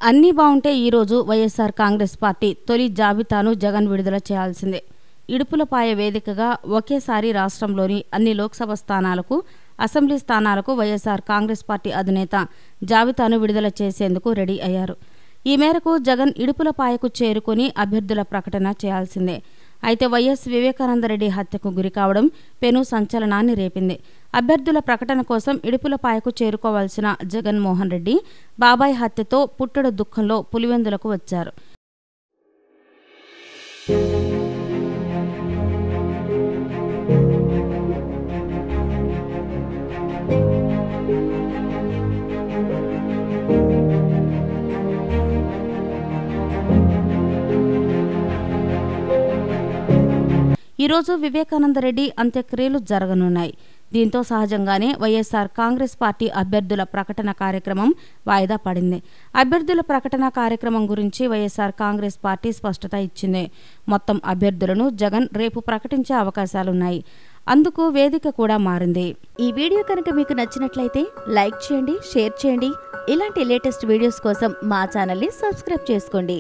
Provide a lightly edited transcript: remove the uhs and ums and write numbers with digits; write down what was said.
అన్నీ బాగుంటే ఈరోజు వైఎస్ఆర్ కాంగ్రెస్ పార్టీ తొలి జాబితాను జగన్ విడుదల చేయాల్సిందే. ఇడుపులపాయ వేదికగా ఒకేసారి రాష్ట్రంలోని అన్ని లోక్సభ స్థానాలకు, అసెంబ్లీ స్థానాలకు వైఎస్ఆర్ కాంగ్రెస్ పార్టీ అధినేత జాబితాను విడుదల చేసేందుకు రెడీ అయ్యారు. ఈ మేరకు జగన్ ఇడుపులపాయకు చేరుకుని అభ్యర్థుల ప్రకటన చేయాల్సిందే. అయితే వైఎస్ వివేకానందరెడ్డి హత్యకు గురికావడం పెను సంచలనాన్ని రేపింది. అభ్యర్థుల ప్రకటన కోసం ఇడుపులపాయకు చేరుకోవాల్సిన జగన్మోహన్ రెడ్డి బాబాయ్ హత్యతో పుట్టెడు దుఃఖంలో పులివెందులకు వచ్చారు. ఈరోజు వివేకానందరెడ్డి అంత్యక్రియలు జరగనున్నాయి. దీంతో సహజంగానే వైఎస్ఆర్ కాంగ్రెస్ పార్టీ అభ్యర్థుల ప్రకటన కార్యక్రమం వాయిదా పడింది. అభ్యర్థుల ప్రకటన కార్యక్రమం గురించి వైఎస్ఆర్ కాంగ్రెస్ పార్టీ స్పష్టత ఇచ్చింది. మొత్తం అభ్యర్థులను జగన్ రేపు ప్రకటించే అవకాశాలున్నాయి. అందుకు వేదిక కూడా మారింది. ఈ వీడియో కనుక మీకు నచ్చినట్లయితే లైక్ చేయండి, షేర్ చేయండి. ఇలాంటి లేటెస్ట్ వీడియోస్ కోసం మా ఛానల్ని సబ్స్క్రైబ్ చేసుకోండి.